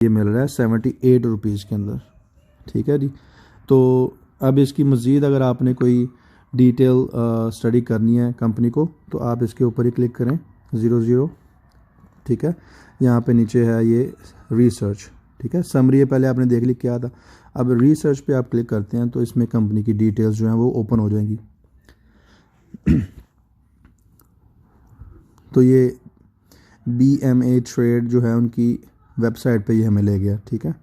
ये मिल रहा है 78 रुपीज़ के अंदर, ठीक है जी। तो अब इसकी मज़ीद अगर आपने कोई डिटेल स्टडी करनी है कंपनी को, तो आप इसके ऊपर ही क्लिक करें 00, ठीक है। यहाँ पे नीचे है ये रिसर्च, ठीक है। समरी पहले आपने देख ली क्या था, अब रिसर्च पे आप क्लिक करते हैं तो इसमें कंपनी की डिटेल्स जो हैं वो ओपन हो जाएंगी। तो ये BMA ट्रेड जो है उनकी वेबसाइट पे ये हमें ले गया, ठीक है।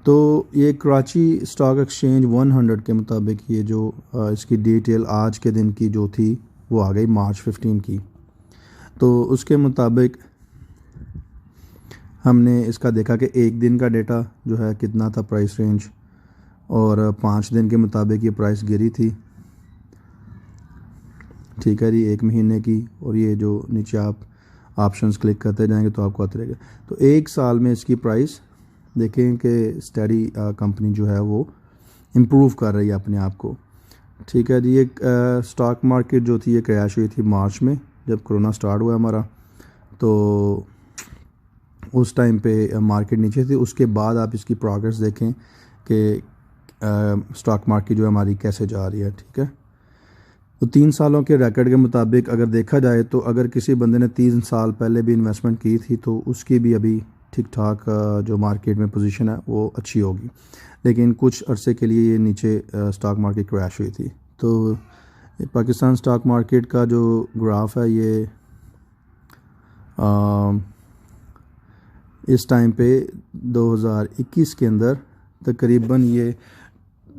तो ये कराची स्टॉक एक्सचेंज 100 के मुताबिक ये जो इसकी डिटेल आज के दिन की जो थी वो आ गई मार्च 15 की। तो उसके मुताबिक हमने इसका देखा कि एक दिन का डेटा जो है कितना था प्राइस रेंज, और 5 दिन के मुताबिक ये प्राइस गिरी थी, ठीक है जी, 1 महीने की। और ये जो नीचे आप ऑप्शंस क्लिक करते जाएंगे तो आपको आते रहेगा। तो 1 साल में इसकी प्राइस देखें कि स्टडी कंपनी जो है वो इम्प्रूव कर रही है अपने आप को, ठीक है जी। एक स्टॉक मार्केट जो थी ये क्रैश हुई थी मार्च में जब कोरोना स्टार्ट हुआ हमारा, तो उस टाइम पे मार्केट नीचे थी। उसके बाद आप इसकी प्रोग्रेस देखें कि स्टॉक मार्केट जो है हमारी कैसे जा रही है, ठीक है। तो 3 सालों के रिकॉर्ड के मुताबिक अगर देखा जाए तो अगर किसी बंदे ने 3 साल पहले भी इन्वेस्टमेंट की थी तो उसकी भी अभी ठीक ठाक जो मार्केट में पोजीशन है वो अच्छी होगी, लेकिन कुछ अरसे के लिए ये नीचे स्टॉक मार्केट क्रैश हुई थी। तो पाकिस्तान स्टॉक मार्केट का जो ग्राफ है ये इस टाइम पे 2021 के अंदर तकरीबन ये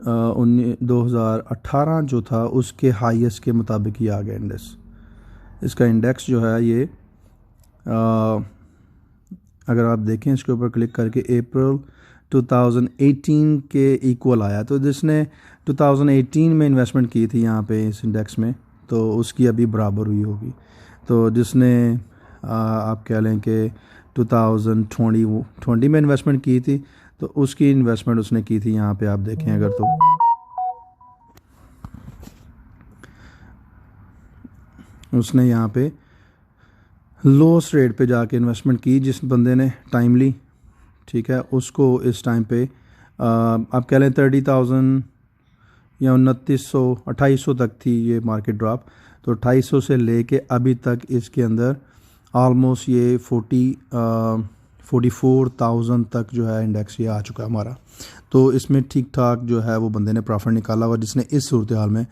2018 जो था उसके हाईएस्ट के मुताबिक ही आ गया इंडेक्स। इसका इंडेक्स जो है ये अगर आप देखें इसके ऊपर क्लिक करके अप्रैल 2018 के इक्वल आया। तो जिसने 2018 में इन्वेस्टमेंट की थी यहाँ पे इस इंडेक्स में तो उसकी अभी बराबर हुई होगी। तो जिसने आप कह लें कि 2020 में इन्वेस्टमेंट की थी तो उसकी इन्वेस्टमेंट उसने की थी यहाँ पे आप देखें अगर तो उसने यहाँ पे लोएस्ट रेट पे जाके इन्वेस्टमेंट की। जिस बंदे ने टाइमली, ठीक है, उसको इस टाइम पे आप कह लें 30,000 या 2900-2800 तक थी ये मार्केट ड्रॉप। तो 2800 से लेके अभी तक इसके अंदर ऑलमोस्ट ये 44,000 तक जो है इंडेक्स ये आ चुका है हमारा। तो इसमें ठीक ठाक जो है वो बंदे ने प्रॉफिट निकाला होगा जिसने इस सूरत हाल में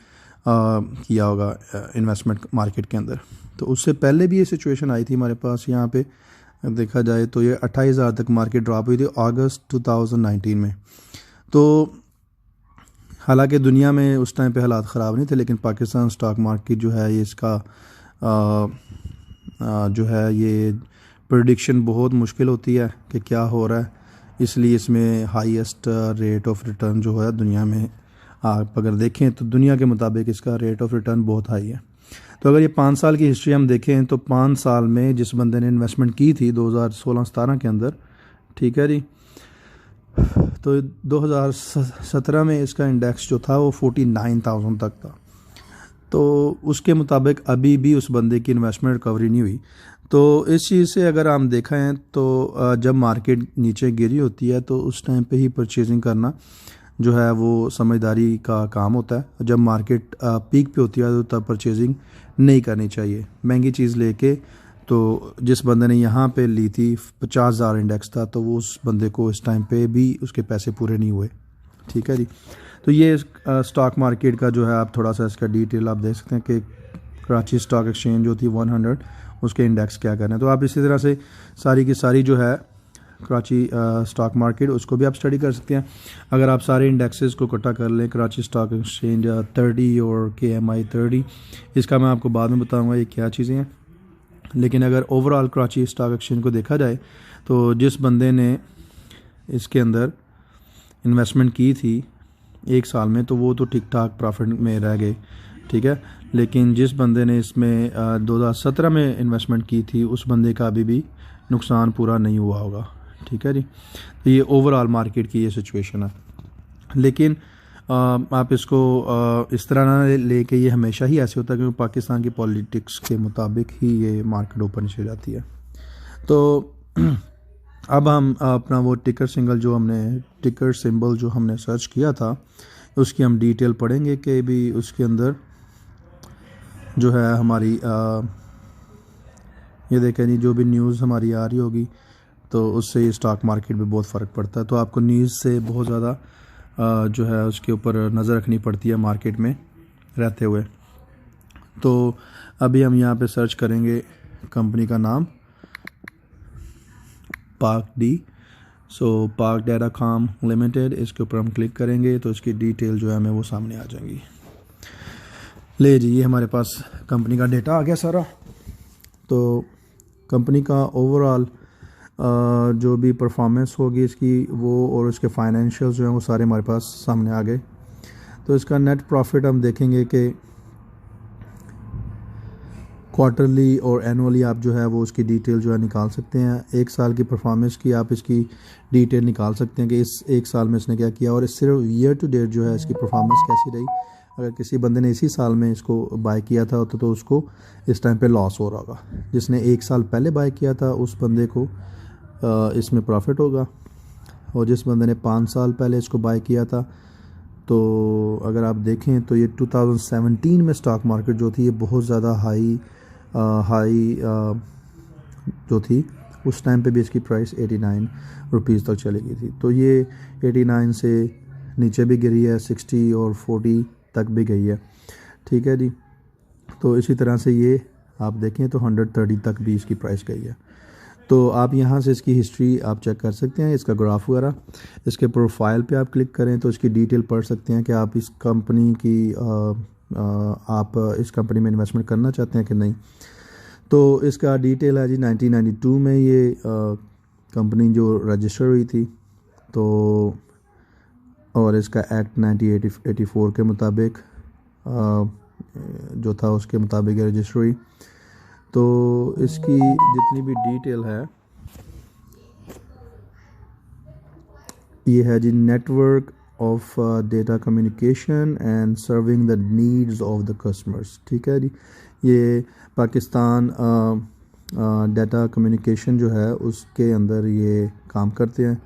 किया होगा इन्वेस्टमेंट मार्केट के अंदर। तो उससे पहले भी ये सिचुएशन आई थी हमारे पास। यहाँ पे देखा जाए तो ये 28,000 तक मार्केट ड्रॉप हुई थी अगस्त 2019 में। तो हालांकि दुनिया में उस टाइम पे हालात ख़राब नहीं थे, लेकिन पाकिस्तान स्टॉक मार्केट जो है ये इसका जो है ये प्रेडिक्शन बहुत मुश्किल होती है कि क्या हो रहा है, इसलिए इसमें हाईएस्ट रेट ऑफ रिटर्न जो है दुनिया में आप अगर देखें तो दुनिया के मुताबिक इसका रेट ऑफ रिटर्न बहुत हाई है। तो अगर ये 5 साल की हिस्ट्री हम देखें तो 5 साल में जिस बंदे ने इन्वेस्टमेंट की थी 2016-17 के अंदर, ठीक है जी, तो 2017 में इसका इंडेक्स जो था वो 49,000 तक था। तो उसके मुताबिक अभी भी उस बंदे की इन्वेस्टमेंट रिकवरी नहीं हुई। तो इस चीज़ से अगर हम देखें तो जब मार्केट नीचे गिरी होती है तो उस टाइम पे ही परचेजिंग करना जो है वो समझदारी का काम होता है। जब मार्केट पीक पे होती है तो तब परचेजिंग नहीं करनी चाहिए महंगी चीज़ लेके। तो जिस बंदे ने यहाँ पे ली थी 50,000 इंडेक्स था तो वो उस बंदे को इस टाइम पे भी उसके पैसे पूरे नहीं हुए, ठीक है जी। तो ये स्टॉक मार्केट का जो है आप थोड़ा सा इसका डिटेल आप देख सकते हैं कि कराची स्टॉक एक्सचेंज जो थी 100 उसके इंडेक्स क्या करना है। तो आप इसी तरह से सारी की सारी जो है कराची स्टॉक मार्केट उसको भी आप स्टडी कर सकते हैं। अगर आप सारे इंडेक्सेस को इकट्ठा कर लें, कराची स्टॉक एक्सचेंज 30 और KMI 30, इसका मैं आपको बाद में बताऊंगा ये क्या चीज़ें हैं। लेकिन अगर ओवरऑल कराची स्टॉक एक्सचेंज को देखा जाए तो जिस बंदे ने इसके अंदर इन्वेस्टमेंट की थी 1 साल में तो वो तो ठीक ठाक प्रॉफिट में रह गए, ठीक है। लेकिन जिस बंदे ने इसमें 2017 में इन्वेस्टमेंट की थी उस बंदे का अभी भी नुकसान पूरा नहीं हुआ होगा, ठीक है जी। तो ये ओवरऑल मार्केट की ये सिचुएशन है। लेकिन आप इसको इस तरह ना ले कि ये हमेशा ही ऐसे होता है क्योंकि पाकिस्तान की पॉलिटिक्स के मुताबिक ही ये मार्केट ऊपर नीचे जाती है। तो अब हम अपना वो टिकर सिंबल जो हमने सर्च किया था उसकी हम डिटेल पढ़ेंगे कि भी उसके अंदर जो है हमारी ये देखें जी, जो भी न्यूज़ हमारी आ रही होगी तो उससे स्टॉक मार्केट में बहुत फ़र्क पड़ता है। तो आपको न्यूज़ से बहुत ज़्यादा जो है उसके ऊपर नज़र रखनी पड़ती है मार्केट में रहते हुए। तो अभी हम यहाँ पे सर्च करेंगे कंपनी का नाम पार्क डी, सो पार्क डाटाकॉम लिमिटेड। इसके ऊपर हम क्लिक करेंगे तो इसकी डिटेल जो है हमें वो सामने आ जाएंगी। ले जी, ये हमारे पास कंपनी का डेटा आ गया सारा। तो कंपनी का ओवरऑल जो भी परफॉर्मेंस होगी इसकी वो और उसके फाइनेंशियल जो हैं वो सारे हमारे पास सामने आ गए। तो इसका नेट प्रॉफिट हम देखेंगे कि क्वार्टरली और एनुअली आप जो है वो उसकी डिटेल जो है निकाल सकते हैं। एक साल की परफॉर्मेंस की आप इसकी डिटेल निकाल सकते हैं कि इस एक साल में इसने क्या किया, और सिर्फ ईयर टू डेट जो है इसकी परफॉर्मेंस कैसी रही। अगर किसी बंदे ने इसी साल में इसको बाय किया था तो उसको इस टाइम पे लॉस हो रहा होगा। जिसने एक साल पहले बाय किया था उस बंदे को इसमें प्रॉफिट होगा, और जिस बंदे ने 5 साल पहले इसको बाय किया था तो अगर आप देखें तो ये 2017 में स्टॉक मार्केट जो थी ये बहुत ज़्यादा हाई जो थी उस टाइम पे भी इसकी प्राइस 89 रुपीज़ तक चली गई थी। तो ये 89 से नीचे भी गिरी है, 60 और 40 तक भी गई है। ठीक है जी। तो इसी तरह से ये आप देखें तो 130 तक भी इसकी प्राइस गई है। तो आप यहाँ से इसकी हिस्ट्री आप चेक कर सकते हैं, इसका ग्राफ वगैरह। इसके प्रोफाइल पे आप क्लिक करें तो इसकी डिटेल पढ़ सकते हैं कि आप इस कंपनी की आप इस कंपनी में इन्वेस्टमेंट करना चाहते हैं कि नहीं। तो इसका डिटेल है जी 1992 में ये कंपनी जो रजिस्टर हुई थी, तो और इसका एक्ट 1984 के मुताबिक जो था उसके मुताबिक रजिस्टर हुई। तो इसकी जितनी भी डिटेल है ये है G network of data communication and serving the needs of the customers. ठीक है जी। ये पाकिस्तान डेटा कम्युनिकेशन जो है उसके अंदर ये काम करते हैं।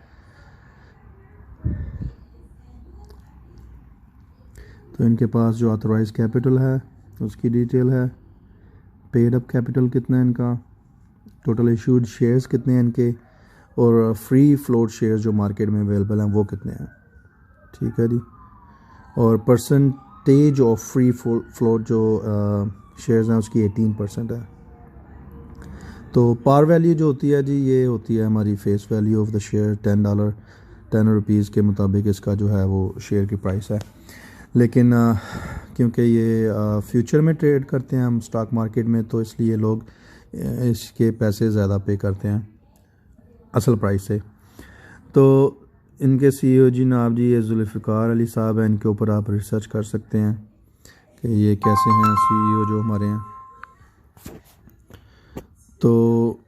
तो इनके पास जो ऑथराइज कैपिटल है उसकी डिटेल है, पेड अप कैपिटल कितना है इनका, टोटल इशूड शेयर्स कितने हैं इनके, और फ्री फ्लोट शेयर्स जो मार्केट में अवेलेबल हैं वो कितने हैं। ठीक है जी। और परसेंटेज ऑफ फ्री फ्लोट जो शेयर्स हैं उसकी 18% है। तो पार वैल्यू जो होती है जी ये होती है हमारी face value of the share, $10 rupees के मुताबिक इसका जो है वो शेयर की प्राइस है। लेकिन क्योंकि ये फ्यूचर में ट्रेड करते हैं हम स्टॉक मार्केट में, तो इसलिए लोग इसके पैसे ज़्यादा पे करते हैं असल प्राइस से। तो इनके सीईओ जी नाब जी ये जुल्फ़िकार अली साहब हैं, इनके ऊपर आप रिसर्च कर सकते हैं कि ये कैसे हैं सीईओ जो हमारे हैं। तो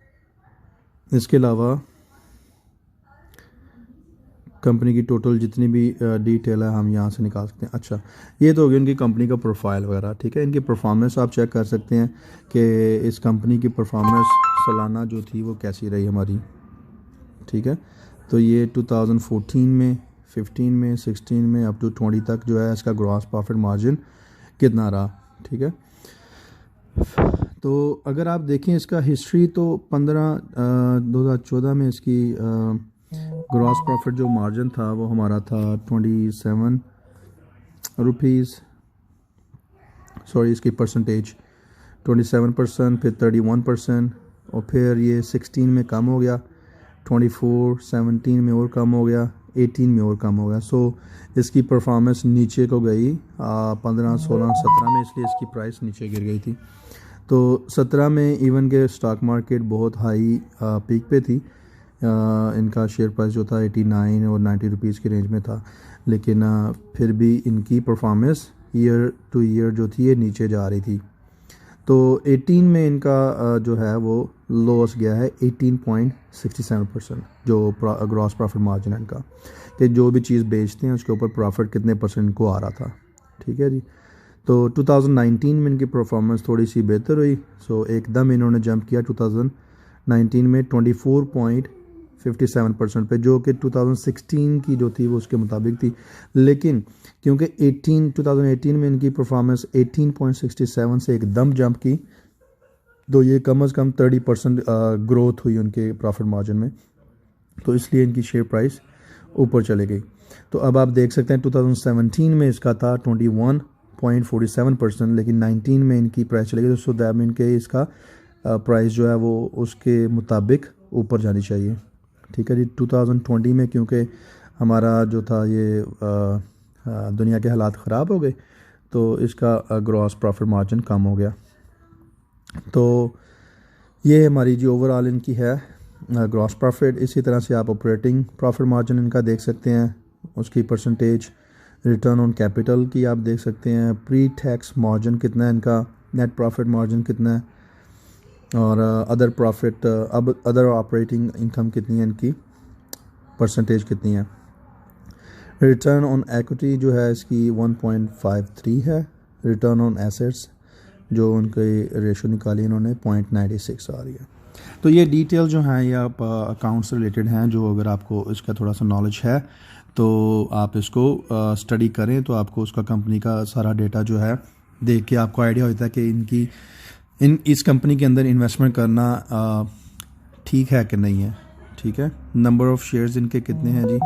इसके अलावा कंपनी की टोटल जितनी भी डिटेल है हम यहाँ से निकाल सकते हैं। अच्छा, ये तो होगी उनकी कंपनी का प्रोफाइल वगैरह। ठीक है, इनकी परफॉर्मेंस आप चेक कर सकते हैं कि इस कंपनी की परफॉर्मेंस सालाना जो थी वो कैसी रही हमारी। ठीक है, तो ये 2014 में, 15 में, 16 में अप टू 20 तक जो है इसका ग्रॉस प्रॉफिट मार्जिन कितना रहा। ठीक है, तो अगर आप देखें इसका हिस्ट्री तो 2014 में इसकी ग्रॉस प्रॉफिट जो मार्जिन था वो हमारा था 27 रुपीज़, सॉरी इसकी परसेंटेज 27%, फिर 31%, और फिर ये 16 में कम हो गया, 24, 17 में और कम हो गया, 18 में और कम हो गया। सो इसकी परफॉर्मेंस नीचे को गई 15, 16, 17 में, इसलिए इसकी प्राइस नीचे गिर गई थी। तो 17 में इवन के स्टॉक मार्केट बहुत हाई पीक पे थी, इनका शेयर प्राइस जो था 89 और 90 रुपीज़ की रेंज में था, लेकिन फिर भी इनकी परफॉर्मेंस ईयर टू ईयर जो थी ये नीचे जा रही थी। तो 18 में इनका जो है वो लॉस गया है 18.67%, जो ग्रॉस प्रॉफिट मार्जिन है इनका, कि जो भी चीज़ बेचते हैं उसके ऊपर प्रॉफिट कितने परसेंट को आ रहा था। ठीक है जी। तो 2019 में इनकी परफॉर्मेंस थोड़ी सी बेहतर हुई, सो एकदम इन्होंने जंप किया 2019 में 57% पे, जो कि 2016 की जो थी वो उसके मुताबिक थी। लेकिन क्योंकि 2018 में इनकी परफॉर्मेंस 18.67 से एकदम जंप की, तो ये कम अज़ कम 30% ग्रोथ हुई उनके प्रॉफिट मार्जिन में, तो इसलिए इनकी शेयर प्राइस ऊपर चली गई। तो अब आप देख सकते हैं 2017 में इसका था 21.47%, लेकिन 19 में इनकी प्राइस चली गई। तो सो दैट मीन के इसका प्राइस जो है वो उसके मुताबिक ऊपर जानी चाहिए। ठीक है जी। 2020 में क्योंकि हमारा जो था ये दुनिया के हालात ख़राब हो गए, तो इसका ग्रॉस प्रॉफिट मार्जिन कम हो गया। तो ये हमारी जो ओवरऑल इनकी है ग्रॉस प्रॉफिट। इसी तरह से आप ऑपरेटिंग प्रॉफिट मार्जिन इनका देख सकते हैं, उसकी परसेंटेज, रिटर्न ऑन कैपिटल की आप देख सकते हैं, प्री टैक्स मार्जिन कितना है इनका, नेट प्रॉफिट मार्जिन कितना है, और अदर प्रॉफिट, अब अदर ऑपरेटिंग इनकम कितनी है, इनकी परसेंटेज कितनी है। रिटर्न ऑन इक्विटी जो है इसकी 1.53 है। रिटर्न ऑन एसेट्स जो उनके रेशो निकाली इन्होंने 0.96 आ रही है। तो ये डिटेल जो हैं ये आप अकाउंट्स से रिलेटेड हैं, जो अगर आपको इसका थोड़ा सा नॉलेज है तो आप इसको स्टडी करें, तो आपको उसका कंपनी का सारा डेटा जो है देख के आपको आइडिया होता है कि इस कंपनी के अंदर इन्वेस्टमेंट करना ठीक है कि नहीं है। ठीक है। नंबर ऑफ़ शेयर्स इनके कितने हैं जी,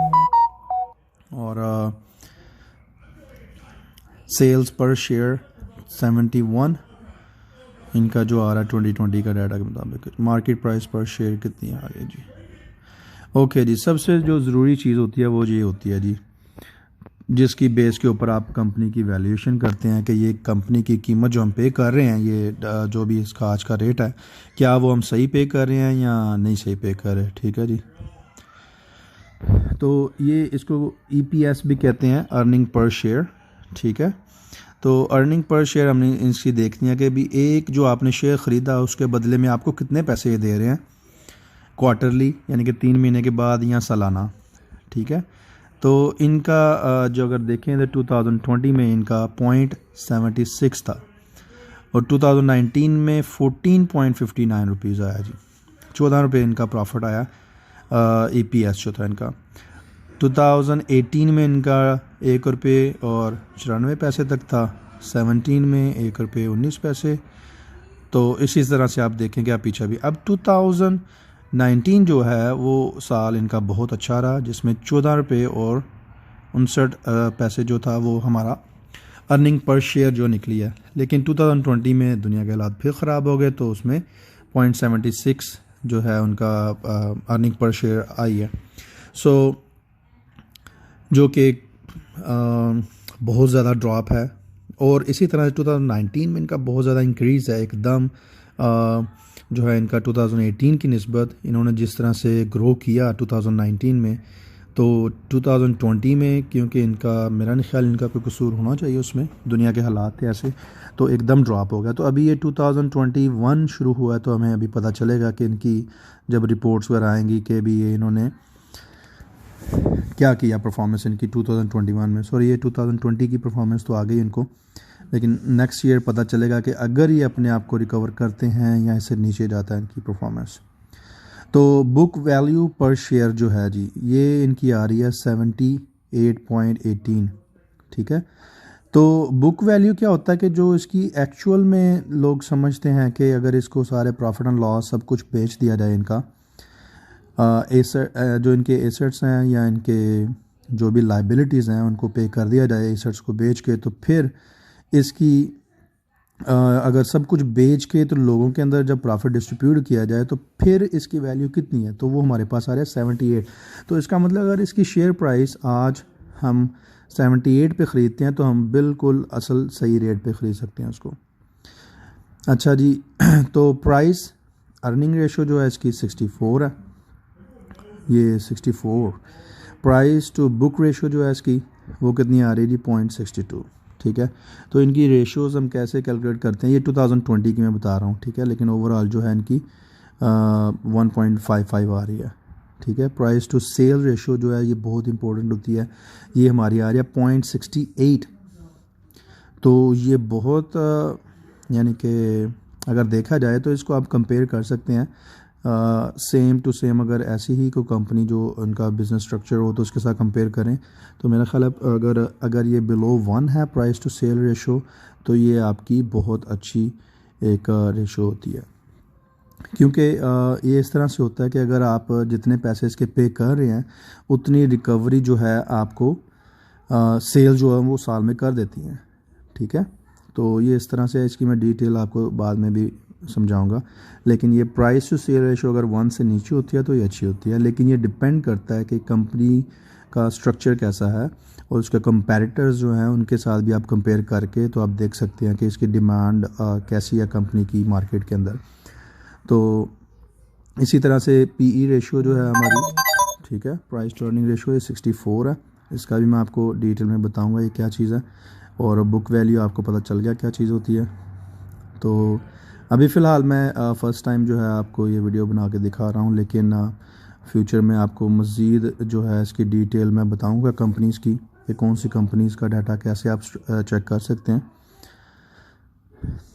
और सेल्स पर शेयर 71 इनका जो आ रहा है 2020 का डाटा के मुताबिक। मार्केट प्राइस पर शेयर कितनी आ रही है जी। ओके जी। सबसे जो ज़रूरी चीज़ होती है वो ये होती है जी, जिसकी बेस के ऊपर आप कंपनी की वैल्यूएशन करते हैं कि ये कंपनी की कीमत जो हम पे कर रहे हैं, ये जो भी इसका आज का रेट है, क्या वो हम सही पे कर रहे हैं या नहीं सही पे कर रहे हैं। ठीक है जी। तो ये इसको EPS भी कहते हैं, अर्निंग पर शेयर। ठीक है। तो अर्निंग पर शेयर हमने इसकी देखनी है कि भी एक जो आपने शेयर ख़रीदा उसके बदले में आपको कितने पैसे दे रहे हैं, क्वार्टरली यानी कि 3 महीने के बाद या सालाना। ठीक है। तो इनका जो अगर देखें तो 2020 में इनका 0.76 था, और 2019 में 14.59 रुपीज़ आया जी। 14 रुपये इनका प्रॉफिट आया EPS जो था इनका। 2018 में इनका 1 रुपये और 94 पैसे तक था, 17 में 1 रुपये 19 पैसे। तो इसी तरह से आप देखें कि आप पीछे भी। अब 2019 जो है वो साल इनका बहुत अच्छा रहा, जिसमें 14 रुपये और 59 पैसे जो था वो हमारा अर्निंग पर शेयर जो निकली है। लेकिन 2020 में दुनिया के हालात फिर ख़राब हो गए, तो उसमें 0.76 जो है उनका अर्निंग पर शेयर आई है। सो जो कि बहुत ज़्यादा ड्रॉप है। और इसी तरह 2019 में इनका बहुत ज़्यादा इंक्रीज़ है एकदम, जो है इनका 2018 की निस्बत इन्होंने जिस तरह से ग्रो किया 2019 में, तो 2020 में क्योंकि इनका मेरा नहीं ख्याल इनका कोई कसूर होना चाहिए उसमें, दुनिया के हालात थे ऐसे, तो एकदम ड्रॉप हो गया। तो अभी ये 2021 शुरू हुआ है, तो हमें अभी पता चलेगा कि इनकी जब रिपोर्ट्स वगैरह आएंगी कि भी ये इन्होंने क्या किया परफॉर्मेंस इनकी 2021 में। सॉरी, ये 2020 की परफॉर्मेंस तो आ गई इनको, लेकिन नेक्स्ट ईयर पता चलेगा कि अगर ये अपने आप को रिकवर करते हैं या इससे नीचे जाता है इनकी परफॉर्मेंस। तो बुक वैल्यू पर शेयर जो है जी, ये इनकी आ रही है 78.18। ठीक है। तो बुक वैल्यू क्या होता है कि जो इसकी एक्चुअल में लोग समझते हैं कि अगर इसको सारे प्रॉफिट एंड लॉस सब कुछ बेच दिया जाए, इनका एसेट जो इनके एसेट्स हैं या इनके जो भी लाइबिलिटीज़ हैं उनको पे कर दिया जाए एसेट्स को बेच के, तो फिर इसकी अगर सब कुछ बेच के तो लोगों के अंदर जब प्रॉफिट डिस्ट्रीब्यूट किया जाए तो फिर इसकी वैल्यू कितनी है, तो वो हमारे पास आ रहा है 78। तो इसका मतलब अगर इसकी शेयर प्राइस आज हम 78 पे ख़रीदते हैं तो हम बिल्कुल असल सही रेट पे ख़रीद सकते हैं उसको। अच्छा जी। तो प्राइस अर्निंग रेशो जो है इसकी 64 है, ये 64। प्राइस टू बुक रेशो जो है इसकी वो कितनी आ रही है जी, 0.62। ठीक है। तो इनकी रेशोज़ हम कैसे कैलकुलेट करते हैं, ये 2020 की मैं बता रहा हूँ। ठीक है। लेकिन ओवरऑल जो है इनकी 1.55 आ रही है। ठीक है। प्राइस टू सेल रेशो जो है ये बहुत इंपॉर्टेंट होती है, ये हमारी आ रही है 0.68। तो ये बहुत यानी कि अगर देखा जाए तो इसको आप कंपेयर कर सकते हैं सेम टू सेम अगर ऐसी ही कोई कंपनी जो उनका बिज़नेस स्ट्रक्चर हो तो उसके साथ कंपेयर करें तो मेरा ख्याल है अगर ये बिलो 1 है प्राइस टू सेल रेशो तो ये आपकी बहुत अच्छी एक रेशो होती है, क्योंकि ये इस तरह से होता है कि अगर आप जितने पैसे इसके पे कर रहे हैं उतनी रिकवरी जो है आपको सेल जो है वो साल में कर देती हैं। ठीक है, तो ये इस तरह से है, इसकी मैं डिटेल आपको बाद में भी समझाऊंगा। लेकिन ये प्राइस टू सेल रेशो अगर 1 से नीचे होती है तो ये अच्छी होती है, लेकिन ये डिपेंड करता है कि कंपनी का स्ट्रक्चर कैसा है और उसके कंपैरेटर्स जो हैं उनके साथ भी आप कंपेयर करके तो आप देख सकते हैं कि इसकी डिमांड कैसी है कंपनी की मार्केट के अंदर। तो इसी तरह से पीई रेशियो जो है हमारी, ठीक है, प्राइस टू अर्निंग रेशियो, ये 64 है। इसका भी मैं आपको डिटेल में बताऊंगा ये क्या चीज़ है, और बुक वैल्यू आपको पता चल गया क्या चीज़ होती है। तो अभी फ़िलहाल मैं फ़र्स्ट टाइम जो है आपको ये वीडियो बना के दिखा रहा हूँ, लेकिन फ्यूचर में आपको मज़ीद जो है इसकी डिटेल मैं बताऊँगा कंपनीज़ की, कि कौन सी कंपनीज़ का डाटा कैसे आप चेक कर सकते हैं।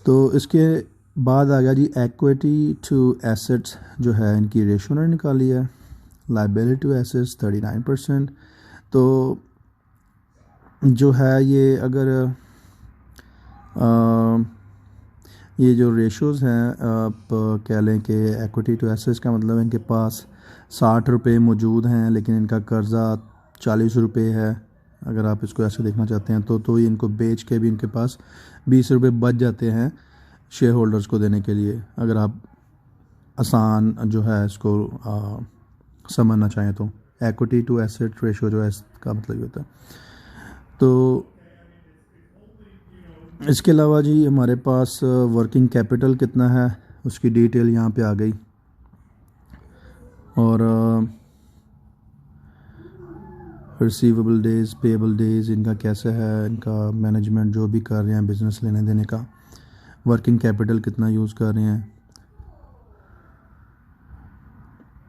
तो इसके बाद आ गया जी इक्विटी टू एसेट्स जो है इनकी रेशो ने निकाली है, लायबिलिटी टू एसेट्स 39%। तो जो है ये अगर ये जो रेशोज़ हैं आप कह लें कि इक्विटी टू एसेट्स का मतलब इनके पास 60 रुपये मौजूद हैं लेकिन इनका कर्ज़ा 40 रुपये है, अगर आप इसको ऐसे देखना चाहते हैं तो ये इनको बेच के भी इनके पास 20 रुपये बच जाते हैं शेयर होल्डर्स को देने के लिए, अगर आप आसान जो है इसको समझना चाहें तो। इक्विटी टू एसेट रेशो जो है इसका मतलब ये होता है। तो इसके अलावा जी हमारे पास वर्किंग कैपिटल कितना है उसकी डिटेल यहाँ पे आ गई, और रिसीवेबल डेज़, पेएबल डेज़ इनका कैसे है, इनका मैनेजमेंट जो भी कर रहे हैं बिज़नेस लेने देने का, वर्किंग कैपिटल कितना यूज़ कर रहे हैं,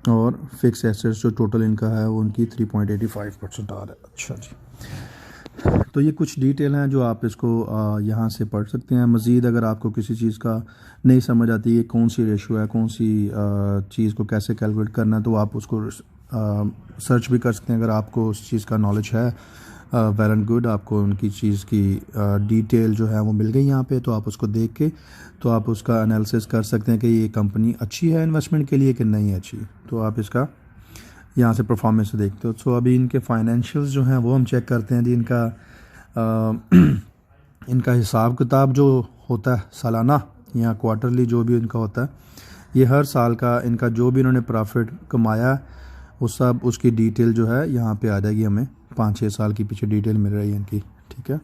और फिक्स एसेट्स जो टोटल इनका है वो उनकी 3.85% आ रहा है। अच्छा जी, तो ये कुछ डिटेल हैं जो आप इसको यहाँ से पढ़ सकते हैं। मज़ीद अगर आपको किसी चीज़ का नहीं समझ आती है कौन सी रेशो है, कौन सी चीज़ को कैसे कैलकुलेट करना है, तो आप उसको सर्च भी कर सकते हैं। अगर आपको उस चीज़ का नॉलेज है वेल एंड गुड, आपको उनकी चीज़ की डिटेल जो है वो मिल गई यहाँ पे, तो आप उसको देख के तो आप उसका एनालिसिस कर सकते हैं कि ये कंपनी अच्छी है इन्वेस्टमेंट के लिए कि नहीं अच्छी, तो आप इसका यहाँ से परफॉर्मेंस देखते हो। सो अभी इनके फाइनेंशियल्स जो हैं वो हम चेक करते हैं जी। इनका हिसाब किताब जो होता है सालाना या क्वार्टरली जो भी इनका होता है, ये हर साल का इनका जो भी इन्होंने प्रॉफिट कमाया वो सब उसकी डिटेल जो है यहाँ पे आ जाएगी, हमें 5-6 साल की पीछे डिटेल मिल रही है इनकी। ठीक है,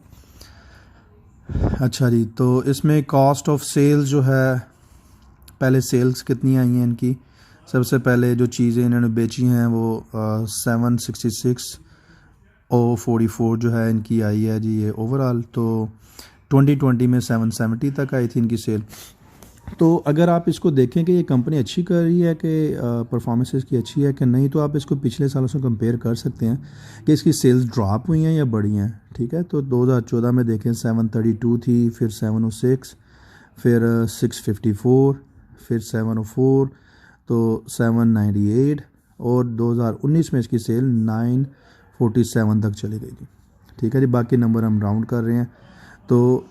अच्छा जी, तो इसमें कॉस्ट ऑफ सेल्स जो है, पहले सेल्स कितनी आई हैं इनकी। सबसे पहले जो चीज़ें इन्होंने बेची हैं वो 766,044 जो है इनकी आई है जी ये ओवरऑल। तो 2020 में 770 तक आई थी इनकी सेल। तो अगर आप इसको देखें कि ये कंपनी अच्छी कर रही है कि परफॉर्मेंस इसकी अच्छी है कि नहीं, तो आप इसको पिछले सालों से कंपेयर कर सकते हैं कि इसकी सेल्स ड्रॉप हुई हैं या बढ़ी हैं। ठीक है, तो 2014 में देखें 732 थी, फिर 706, फिर 654, फिर 704, तो 798, और 2019 में इसकी सेल 947 तक चली गई थी। ठीक है जी, बाकी नंबर हम राउंड कर रहे हैं। तो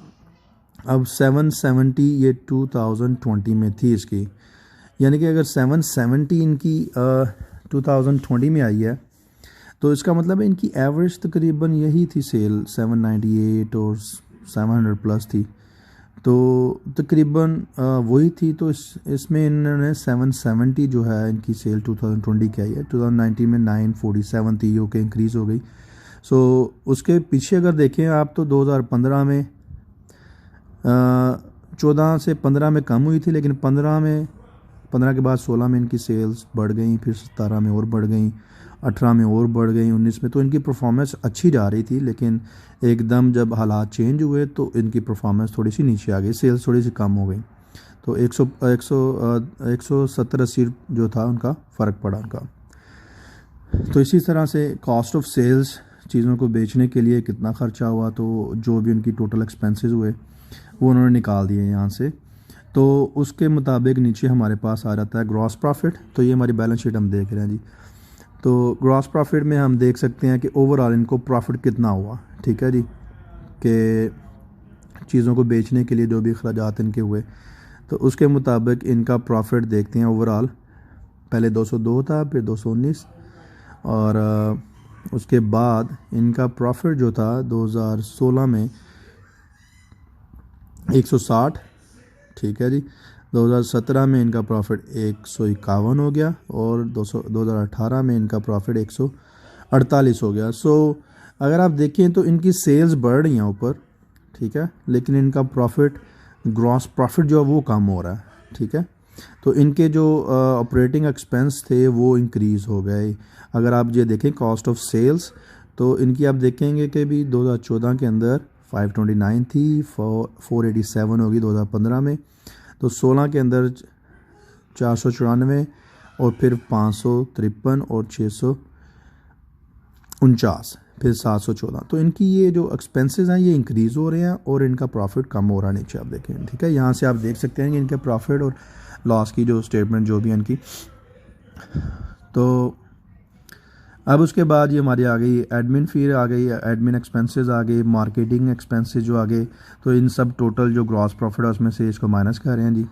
अब 770 ये 2020 में थी इसकी, यानी कि अगर 770 इनकी 2020 में आई है तो इसका मतलब है इनकी एवरेज तकरीबन यही थी सेल 798 और 700 प्लस थी, तो तकरीबन वही थी। तो इसमें इन्होंने 770 जो है इनकी सेल 2020 की आई है, 2019 में 947 थी, जो कि इंक्रीज़ हो गई। सो उसके पीछे अगर देखें आप तो 2015 में 14 से 15 में कम हुई थी, लेकिन 15 के बाद 16 में इनकी सेल्स बढ़ गई, फिर 17 में और बढ़ गई, 18 में और बढ़ गई, 19 में। तो इनकी परफॉर्मेंस अच्छी जा रही थी, लेकिन एकदम जब हालात चेंज हुए तो इनकी परफॉर्मेंस थोड़ी सी नीचे आ गई, सेल्स थोड़ी सी कम हो गई। तो 170-80 जो था उनका फ़र्क पड़ा उनका। तो इसी तरह से कॉस्ट ऑफ सेल्स, चीज़ों को बेचने के लिए कितना ख़र्चा हुआ, तो जो भी उनकी टोटल एक्सपेंसेस हुए वो उन्होंने निकाल दिए यहाँ से। तो उसके मुताबिक नीचे हमारे पास आ जाता है ग्रॉस प्रॉफिट। तो ये हमारी बैलेंस शीट हम देख रहे हैं जी। तो ग्रॉस प्रॉफिट में हम देख सकते हैं कि ओवरऑल इनको प्रॉफिट कितना हुआ, ठीक है जी, कि चीज़ों को बेचने के लिए जो भी अखराजात इनके हुए, तो उसके मुताबिक इनका प्रॉफिट देखते हैं ओवरऑल। पहले 202 था, फिर 219, और उसके बाद इनका प्रॉफिट जो था 2016 में 160, ठीक है जी। 2017 में इनका प्रॉफिट 151 हो गया, और 2018 में इनका प्रॉफिट 148 हो गया। सो अगर आप देखें तो इनकी सेल्स बढ़ रही हैं ऊपर, ठीक है, लेकिन इनका प्रॉफिट, ग्रॉस प्रॉफिट जो है वो कम हो रहा है, ठीक है। तो इनके जो ऑपरेटिंग एक्सपेंस थे वो इंक्रीज़ हो गए। अगर आप ये देखें कॉस्ट ऑफ सेल्स, तो इनकी आप देखेंगे कि भी 2014 के अंदर 529 थी, 487 होगी 2015 में, तो 16 के अंदर 494, और फिर 553, और 649, फिर 714। तो इनकी ये जो एक्सपेंसेस हैं ये इंक्रीज़ हो रहे हैं और इनका प्रॉफिट कम हो रहा है नीचे आप देखें, ठीक है। यहाँ से आप देख सकते हैं कि इनके प्रॉफिट और लॉस की जो स्टेटमेंट जो भी है इनकी। तो अब उसके बाद ये हमारी आ गई एडमिन फ़ी आ गई, एडमिन एक्सपेंसेस आ गए, मार्केटिंग एक्सपेंसेस जो आ गए। तो इन सब टोटल जो ग्रॉस प्रॉफिट है उसमें से इसको माइनस कर रहे हैं जी।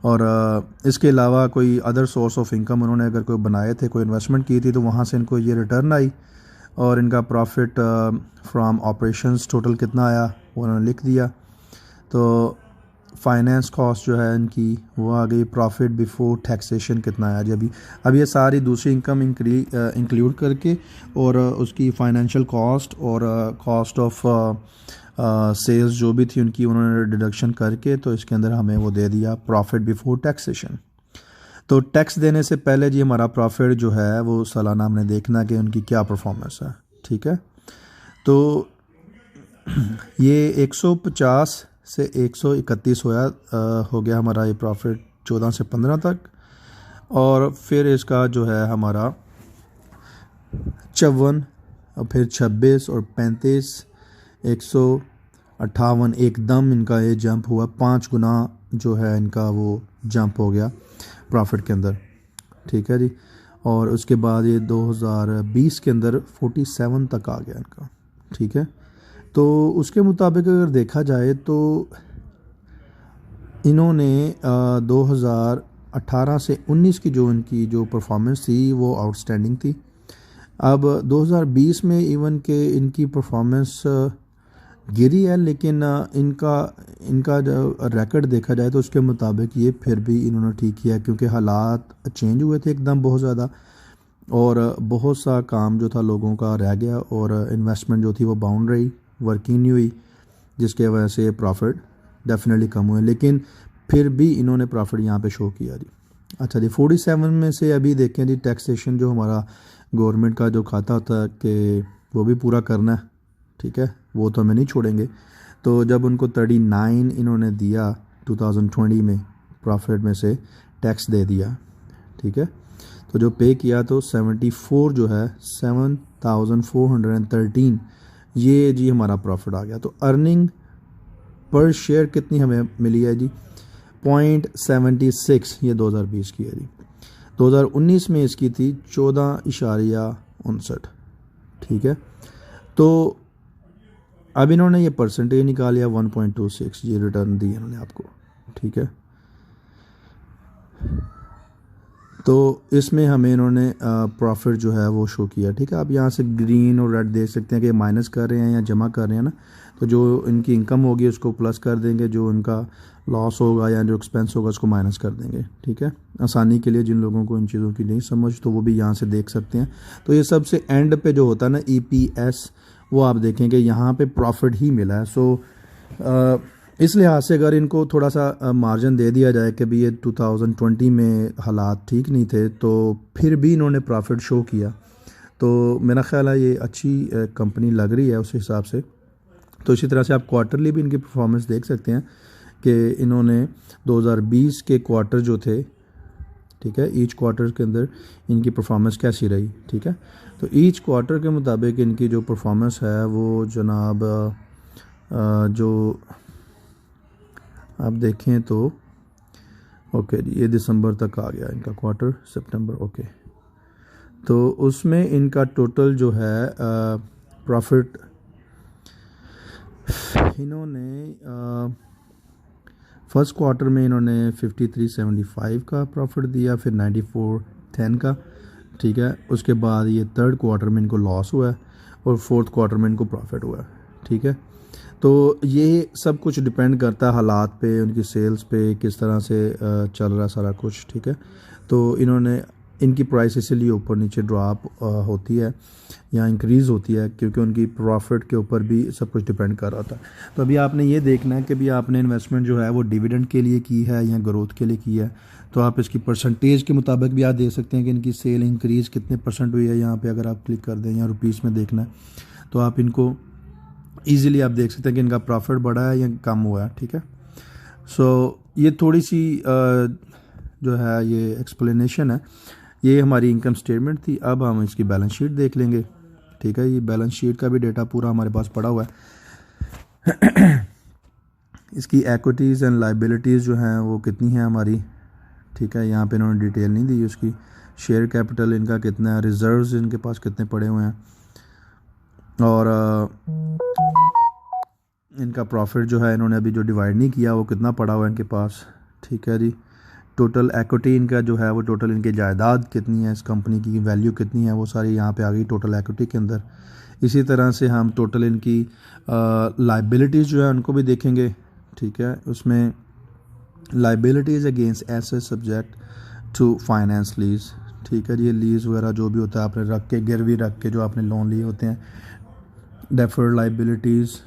और इसके अलावा कोई अदर सोर्स ऑफ इनकम उन्होंने अगर कोई बनाए थे, कोई इन्वेस्टमेंट की थी, तो वहाँ से इनको ये रिटर्न आई, और इनका प्रॉफिट फ्रॉम ऑपरेशंस टोटल कितना आया वो उन्होंने लिख दिया। तो फाइनेंस कॉस्ट जो है इनकी वो आ गई, प्रॉफिट बिफोर टैक्सेशन कितना आया जी। अब ये सारी दूसरी इनकम इंक्लूड करके, और उसकी फाइनेंशियल कॉस्ट और कॉस्ट ऑफ सेल्स जो भी थी उनकी उन्होंने डिडक्शन करके, तो इसके अंदर हमें वो दे दिया प्रॉफिट बिफोर टैक्सेशन। तो टैक्स देने से पहले जी हमारा प्रॉफिट जो है वो सालाना हमने देखना कि उनकी क्या परफॉर्मेंस है, ठीक है। तो ये 150 से 131 हो गया हमारा ये प्रॉफिट 14 से 15 तक, और फिर इसका जो है हमारा 54, और फिर 26 और 35, 158, एकदम इनका ये जंप हुआ, 5 गुना जो है इनका वो जंप हो गया प्रॉफिट के अंदर, ठीक है जी। और उसके बाद ये 2020 के अंदर 47 तक आ गया इनका, ठीक है। तो उसके मुताबिक अगर देखा जाए तो इन्होंने 2018 से 19 की जो इनकी जो परफॉर्मेंस थी वो आउटस्टैंडिंग थी। अब 2020 में इवन के इनकी परफॉर्मेंस गिरी है, लेकिन इनका जो रिकॉर्ड देखा जाए तो उसके मुताबिक ये फिर भी इन्होंने ठीक किया, क्योंकि हालात चेंज हुए थे एकदम बहुत ज़्यादा, और बहुत सा काम जो था लोगों का रह गया, और इन्वेस्टमेंट जो थी वो बाउंड रही, वर्किंग नहीं हुई, जिसके वजह से प्रॉफिट डेफिनेटली कम हुए, लेकिन फिर भी इन्होंने प्रॉफिट यहाँ पे शो किया जी। अच्छा जी, 47 में से अभी देखें जी, टैक्सेशन जो हमारा गवर्नमेंट का जो खाता होता है कि वो भी पूरा करना है, ठीक है, वो तो हमें नहीं छोड़ेंगे। तो जब उनको 39 इन्होंने दिया 2020 में, प्रॉफिट में से टैक्स दे दिया, ठीक है, तो जो पे किया तो 74 जो है 7413 ये जी हमारा प्रॉफिट आ गया। तो अर्निंग पर शेयर कितनी हमें मिली है जी, 0.76, ये 2020 की है जी। 2019 में इसकी थी 14.59, ठीक है। तो अब इन्होंने ये परसेंटेज निकाल लिया 1.26, ये रिटर्न दी इन्होंने आपको, ठीक है। तो इसमें हमें इन्होंने प्रॉफिट जो है वो शो किया, ठीक है। आप यहाँ से ग्रीन और रेड देख सकते हैं कि माइनस कर रहे हैं या जमा कर रहे हैं ना, तो जो इनकी इनकम होगी उसको प्लस कर देंगे, जो इनका लॉस होगा या जो एक्सपेंस होगा उसको माइनस कर देंगे, ठीक है। आसानी के लिए जिन लोगों को इन चीज़ों की नहीं समझ तो वो भी यहाँ से देख सकते हैं। तो ये सबसे एंड पे जो होता है ना EPS, वो आप देखेंगे यहाँ पे प्रॉफिट ही मिला है। सो इस लिहाज से अगर इनको थोड़ा सा मार्जिन दे दिया जाए कि भी ये 2020 में हालात ठीक नहीं थे, तो फिर भी इन्होंने प्रॉफिट शो किया, तो मेरा ख्याल है ये अच्छी कंपनी लग रही है उस हिसाब से। तो इसी तरह से आप क्वार्टरली भी इनकी परफॉर्मेंस देख सकते हैं कि इन्होंने 2020 के क्वार्टर जो थे, ठीक है, ईच क्वार्टर के अंदर इनकी परफॉर्मेंस कैसी रही, ठीक है। तो ईच क्वार्टर के मुताबिक इनकी जो परफॉर्मेंस है वो जनाब जो आप देखें तो ओके जी, ये दिसंबर तक आ गया इनका क्वार्टर, सितंबर। ओके, तो उसमें इनका टोटल जो है प्रॉफिट इन्होंने फर्स्ट क्वार्टर में इन्होंने 5375 का प्रॉफिट दिया, फिर 9410 का, ठीक है। उसके बाद ये थर्ड क्वार्टर में इनको लॉस हुआ है और फोर्थ क्वार्टर में इनको प्रॉफिट हुआ है, ठीक है। तो ये सब कुछ डिपेंड करता है हालात पे, उनकी सेल्स पे, किस तरह से चल रहा है सारा कुछ, ठीक है। तो इन्होंने इनकी प्राइस इसीलिए ऊपर नीचे ड्रॉप होती है या इंक्रीज़ होती है क्योंकि उनकी प्रॉफिट के ऊपर भी सब कुछ डिपेंड कर रहा था। तो अभी आपने ये देखना है कि भी आपने इन्वेस्टमेंट जो है वो डिविडेंड के लिए की है या ग्रोथ के लिए की है। तो आप इसकी परसेंटेज के मुताबिक भी आप देख सकते हैं कि इनकी सेल इंक्रीज़ कितने परसेंट हुई है। यहाँ पे अगर आप क्लिक कर दें या रुपीज़ में देखना है तो आप इनको ईज़िली आप देख सकते हैं कि इनका प्रॉफिट बढ़ा है या कम हुआ है, ठीक है। सो ये थोड़ी सी जो है ये एक्सप्लेनेशन है। ये हमारी इनकम स्टेटमेंट थी। अब हम इसकी बैलेंस शीट देख लेंगे, ठीक है। ये बैलेंस शीट का भी डेटा पूरा हमारे पास पड़ा हुआ है। इसकी एक्विटीज़ एंड लाइबिलिटीज़ जो हैं वो कितनी हैं हमारी, ठीक है। यहाँ पे इन्होंने डिटेल नहीं दी उसकी। शेयर कैपिटल इनका कितना है, रिजर्व्स इनके पास कितने पड़े हुए हैं, और इनका प्रॉफिट जो है इन्होंने अभी जो डिवाइड नहीं किया वो कितना पड़ा हुआ है इनके पास, ठीक है जी। टोटल इक्विटी इनका जो है वो टोटल इनकी जायदाद कितनी है, इस कंपनी की वैल्यू कितनी है, वो सारी यहाँ पे आ गई टोटल इक्विटी के अंदर। इसी तरह से हम टोटल इनकी लाइबिलिटीज़ जो है उनको भी देखेंगे, ठीक है। उसमें liabilities against asset subject to finance lease, ठीक है जी। ये लीज वगैरह जो भी होता है आपने रख के, गिरवी रख के जो आपने लोन लिए होते हैं, डेफर्ड लाइबिलिटीज़,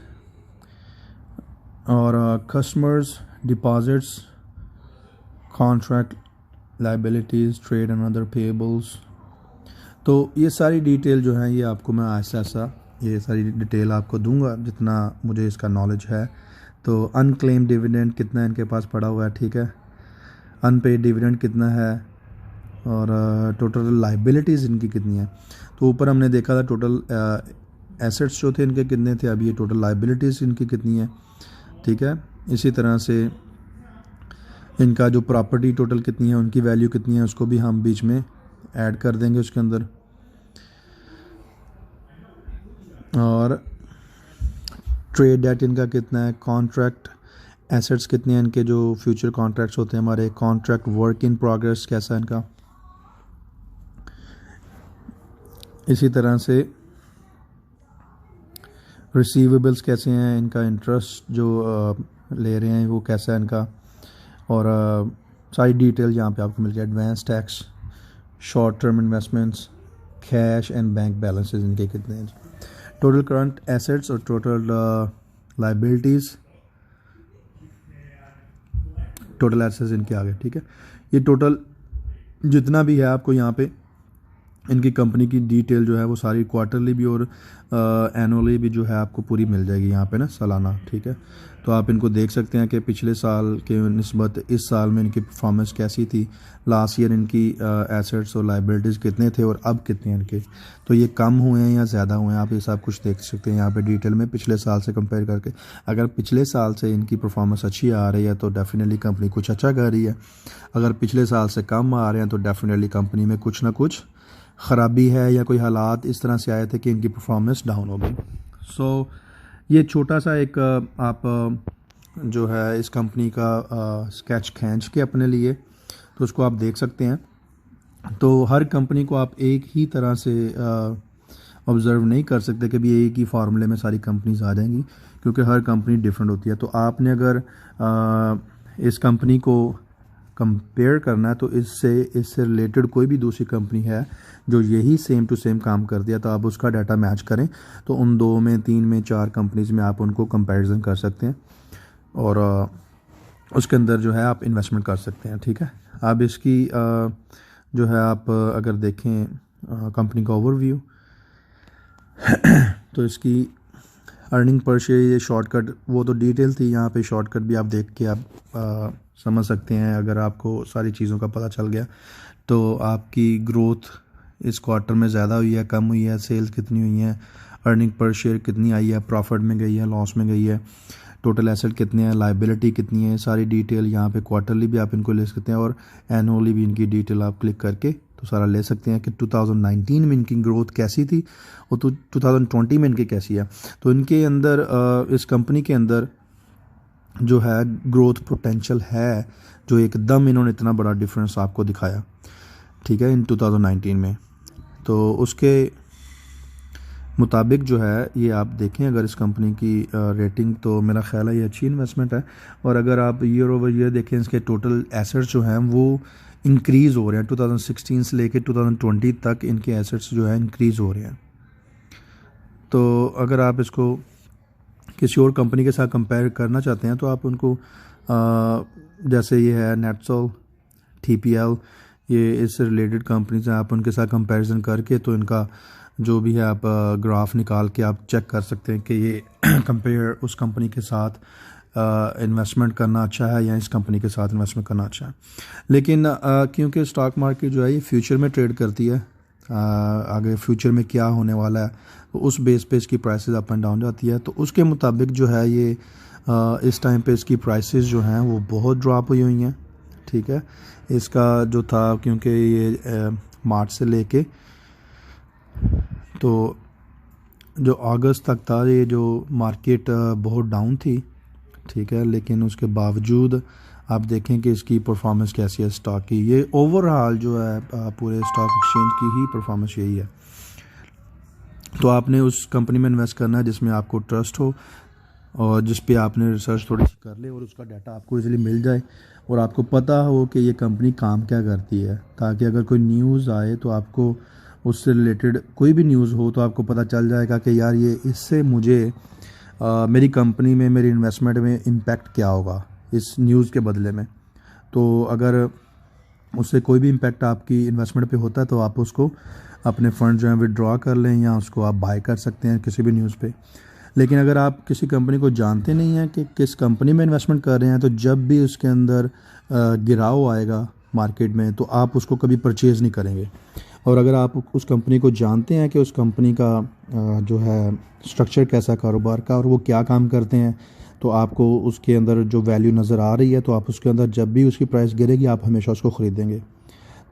और customers deposits, contract liabilities, trade and other payables. तो ये सारी डिटेल जो है ये आपको मैं ऐसा ऐसा ये सारी डिटेल आपको दूंगा जितना मुझे इसका नॉलेज है। तो अनक्लेम डिविडेंड कितना इनके पास पड़ा हुआ है, ठीक है। अनपेड डिविडेंड कितना है, और टोटल लाइबिलिटीज़ इनकी कितनी है। तो ऊपर हमने देखा था टोटल एसेट्स जो थे इनके कितने थे, अभी ये टोटल लाइबिलिटीज़ इनकी कितनी है, ठीक है। इसी तरह से इनका जो प्रॉपर्टी टोटल कितनी है, उनकी वैल्यू कितनी है, उसको भी हम बीच में ऐड कर देंगे उसके अंदर। और ट्रेड डेट इनका कितना है, कॉन्ट्रैक्ट एसेट्स कितने हैं इनके, जो फ्यूचर कॉन्ट्रैक्ट्स होते हैं हमारे, कॉन्ट्रैक्ट वर्क इन प्रोग्रेस कैसा है इनका। इसी तरह से रिसीवेबल्स कैसे हैं इनका, इंटरेस्ट जो ले रहे हैं वो कैसा है इनका, और सारी डिटेल यहाँ पे आपको मिल जाए। Advance tax, short term investments, cash and bank balances इनके कितने हैं, टोटल करंट एसेट्स और टोटल लाइबिलिटीज़, टोटल एसेट्स इनके आगे, ठीक है। ये टोटल जितना भी है आपको यहाँ पे इनकी कंपनी की डिटेल जो है वो सारी क्वार्टरली भी और एनुअली भी जो है आपको पूरी मिल जाएगी यहाँ पे ना, सालाना, ठीक है। तो आप इनको देख सकते हैं कि पिछले साल के निस्बत इस साल में इनकी परफॉर्मेंस कैसी थी, लास्ट ईयर इनकी एसेट्स और लाइबिलिटीज़ कितने थे और अब कितने इनके, तो ये कम हुए हैं या ज़्यादा हुए हैं, आप ये सब कुछ देख सकते हैं यहाँ पे डिटेल में पिछले साल से कंपेयर करके। अगर पिछले साल से इनकी परफॉर्मेंस अच्छी आ रही है तो डेफिनेटली कंपनी कुछ अच्छा कर रही है। अगर पिछले साल से कम आ रहे हैं तो डेफिनेटली कंपनी में कुछ ना कुछ ख़राबी है या कोई हालात इस तरह से आए थे कि इनकी परफॉर्मेंस डाउन हो गई। सो ये छोटा सा एक आप जो है इस कंपनी का स्केच खींच के अपने लिए तो उसको आप देख सकते हैं। तो हर कंपनी को आप एक ही तरह से ऑब्ज़र्व नहीं कर सकते कि भी एक ही फार्मूले में सारी कंपनीज आ जाएंगी, क्योंकि हर कंपनी डिफरेंट होती है। तो आपने अगर इस कंपनी को कंपेयर करना है तो इससे रिलेटेड कोई भी दूसरी कंपनी है जो यही सेम टू सेम काम कर दिया तो आप उसका डाटा मैच करें, तो उन 2 में 3 में 4 कंपनीज में आप उनको कंपैरिजन कर सकते हैं और उसके अंदर जो है आप इन्वेस्टमेंट कर सकते हैं, ठीक है। अब इसकी जो है आप अगर देखें कंपनी का ओवरव्यू तो इसकी अर्निंग पर शेयर, ये शॉर्टकट वो तो डिटेल थी, यहाँ पे शॉर्टकट भी आप देख के आप समझ सकते हैं। अगर आपको सारी चीज़ों का पता चल गया तो आपकी ग्रोथ इस क्वार्टर में ज़्यादा हुई है, कम हुई है, सेल्स कितनी हुई हैं, अर्निंग पर शेयर कितनी आई है, प्रॉफिट में गई है, लॉस में गई है, टोटल एसेट कितने हैं, लाइबिलिटी कितनी है, सारी डिटेल यहाँ पे क्वार्टरली भी आप इनको ले सकते हैं और एनुअली भी इनकी डिटेल आप क्लिक करके तो सारा ले सकते हैं कि 2019 में इनकी ग्रोथ कैसी थी और तो 2020 में इनकी कैसी है। तो इनके अंदर इस कंपनी के अंदर जो है ग्रोथ पोटेंशियल है, जो एकदम इन्होंने इतना बड़ा डिफरेंस आपको दिखाया, ठीक है, इन 2019 में। तो उसके मुताबिक जो है ये आप देखें अगर इस कंपनी की रेटिंग, तो मेरा ख्याल है ये अच्छी इन्वेस्टमेंट है। और अगर आप ईयर ओवर ईयर देखें इसके टोटल एसेट्स जो हैं वो इंक्रीज़ हो रहे हैं, 2016 से लेके 2020 तक इनके एसेट्स जो है इंक्रीज़ हो रहे हैं। तो अगर आप इसको किसी और कंपनी के साथ कंपेयर करना चाहते हैं तो आप उनको जैसे ये है नेटसोल, TPL, ये इससे रिलेटेड कंपनीज हैं, आप उनके साथ कंपैरिजन करके तो इनका जो भी है आप ग्राफ निकाल के आप चेक कर सकते हैं कि ये कंपेयर उस कंपनी के साथ इन्वेस्टमेंट करना अच्छा है या इस कंपनी के साथ इन्वेस्टमेंट करना अच्छा है। लेकिन क्योंकि स्टॉक मार्केट जो है ये फ्यूचर में ट्रेड करती है, आगे फ्यूचर में क्या होने वाला है तो उस बेस पे इसकी प्राइसेस अप एंड डाउन जाती है। तो उसके मुताबिक जो है ये इस टाइम पे इसकी प्राइसेस जो हैं वो बहुत ड्रॉप हुई हुई हैं, ठीक है। इसका जो था क्योंकि ये मार्च से लेके तो जो अगस्त तक था ये जो मार्केट बहुत डाउन थी, ठीक है, लेकिन उसके बावजूद आप देखें कि इसकी परफॉर्मेंस कैसी है स्टॉक की। ये ओवरऑल जो है पूरे स्टॉक एक्सचेंज की ही परफॉर्मेंस यही है। तो आपने उस कंपनी में इन्वेस्ट करना है जिसमें आपको ट्रस्ट हो और जिस पे आपने रिसर्च थोड़ी सी कर ले और उसका डाटा आपको इजीली मिल जाए और आपको पता हो कि ये कंपनी काम क्या करती है, ताकि अगर कोई न्यूज़ आए तो आपको उससे रिलेटेड कोई भी न्यूज़ हो तो आपको पता चल जाएगा कि यार ये इससे मुझे मेरी कंपनी में मेरी इन्वेस्टमेंट में इम्पैक्ट क्या होगा इस न्यूज़ के बदले में। तो अगर उससे कोई भी इम्पैक्ट आपकी इन्वेस्टमेंट पे होता है तो आप उसको अपने फंड जो है विड्रॉ कर लें या उसको आप बाय कर सकते हैं किसी भी न्यूज़ पे। लेकिन अगर आप किसी कंपनी को जानते नहीं हैं कि किस कंपनी में इन्वेस्टमेंट कर रहे हैं तो जब भी उसके अंदर गिराव आएगा मार्केट में तो आप उसको कभी परचेज़ नहीं करेंगे। और अगर आप उस कंपनी को जानते हैं कि उस कंपनी का जो है स्ट्रक्चर कैसा कारोबार का और वो क्या काम करते हैं, तो आपको उसके अंदर जो वैल्यू नज़र आ रही है तो आप उसके अंदर जब भी उसकी प्राइस गिरेगी आप हमेशा उसको ख़रीदेंगे।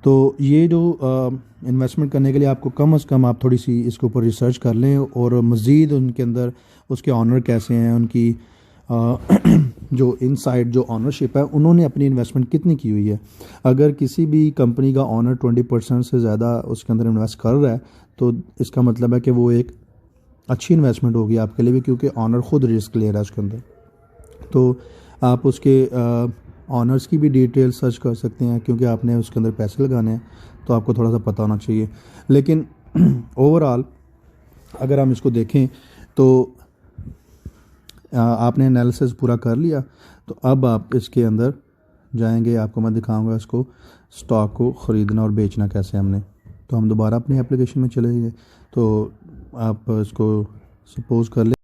तो ये जो इन्वेस्टमेंट करने के लिए आपको कम से कम आप थोड़ी सी इसके ऊपर रिसर्च कर लें और मज़ीद उनके अंदर उसके ऑनर कैसे हैं, उनकी जो इनसाइड जो ऑनरशिप है उन्होंने अपनी इन्वेस्टमेंट कितनी की हुई है। अगर किसी भी कंपनी का ऑनर 20% से ज़्यादा उसके अंदर इन्वेस्ट कर रहा है तो इसका मतलब है कि वो एक अच्छी इन्वेस्टमेंट होगी आपके लिए भी, क्योंकि ऑनर ख़ुद रिस्क ले रहा है उसके अंदर। तो आप उसके ऑनर्स की भी डिटेल सर्च कर सकते हैं, क्योंकि आपने उसके अंदर पैसे लगाने हैं तो आपको थोड़ा सा पता होना चाहिए। लेकिन ओवरऑल अगर हम इसको देखें तो आपने एनालिसिस पूरा कर लिया, तो अब आप इसके अंदर जाएंगे, आपको मैं दिखाऊंगा इसको स्टॉक को ख़रीदना और बेचना कैसे हमने। तो हम दोबारा अपनी एप्लीकेशन में चले गए, तो आप इसको सपोज़ कर ले